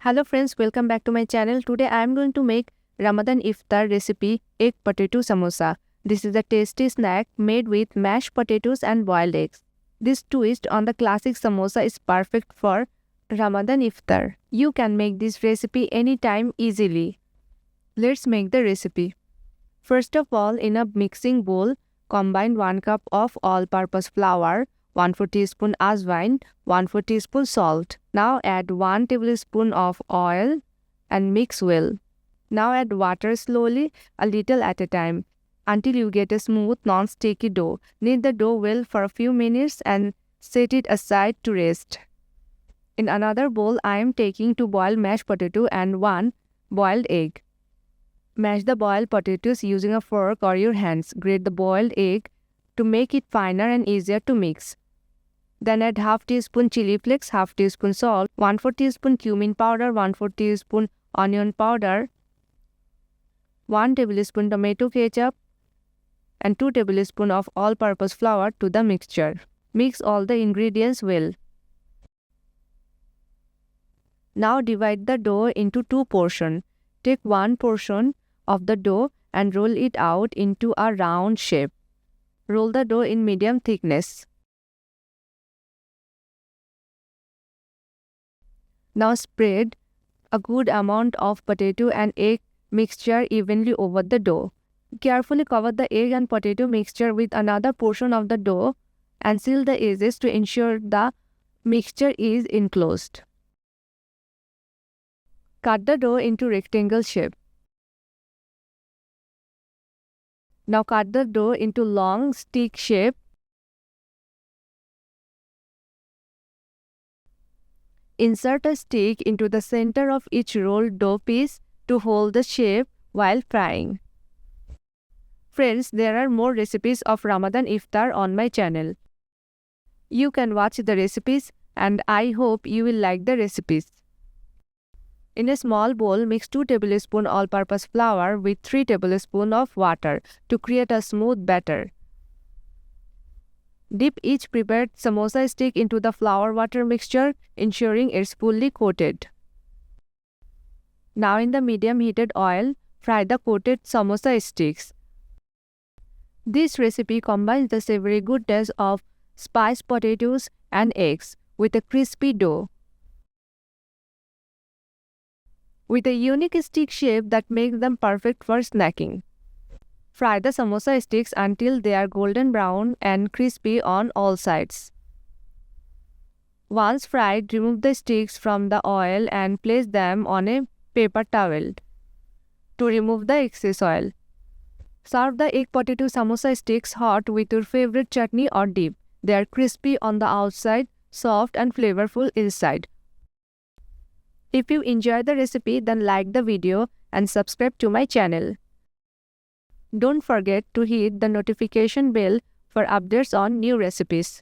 Hello friends, welcome back to my channel. Today I am going to make Ramadan Iftar recipe egg potato samosa. This is a tasty snack made with mashed potatoes and boiled eggs. This twist on the classic samosa is perfect for Ramadan Iftar. You can make this recipe anytime easily. Let's make the recipe. First of all, in a mixing bowl, combine 1 cup of all-purpose flour, 1/4 teaspoon Ajwain, 1/4 teaspoon salt. Now add 1 tablespoon of oil and mix well. Now add water slowly, a little at a time, until you get a smooth, non-sticky dough. Knead the dough well for a few minutes and set it aside to rest. In another bowl, I am taking 2 boiled mashed potato and 1 boiled egg. Mash the boiled potatoes using a fork or your hands. Grate the boiled egg to make it finer and easier to mix. Then add half teaspoon chili flakes, half teaspoon salt, 1/4 teaspoon cumin powder, 1/4 teaspoon onion powder, 1 tablespoon tomato ketchup, and 2 tablespoons of all-purpose flour to the mixture. Mix all the ingredients well. Now divide the dough into 2 portions. Take 1 portion of the dough and roll it out into a round shape. Roll the dough in medium thickness. Now spread a good amount of potato and egg mixture evenly over the dough. Carefully cover the egg and potato mixture with another portion of the dough and seal the edges to ensure the mixture is enclosed. Cut the dough into rectangle shape. Now cut the dough into long stick shape. Insert a stick into the center of each rolled dough piece to hold the shape while frying. Friends, there are more recipes of Ramadan Iftar on my channel. You can watch the recipes and I hope you will like the recipes. In a small bowl, mix 2 tablespoons all-purpose flour with 3 tablespoons of water to create a smooth batter. Dip each prepared samosa stick into the flour-water mixture, ensuring it's fully coated. Now in the medium heated oil, fry the coated samosa sticks. This recipe combines the savory goodness of spiced potatoes and eggs with a crispy dough, with a unique stick shape that makes them perfect for snacking. Fry the samosa sticks until they are golden brown and crispy on all sides. Once fried, remove the sticks from the oil and place them on a paper towel to remove the excess oil. Serve the egg potato samosa sticks hot with your favorite chutney or dip. They are crispy on the outside, soft and flavorful inside. If you enjoyed the recipe, then like the video and subscribe to my channel. Don't forget to hit the notification bell for updates on new recipes.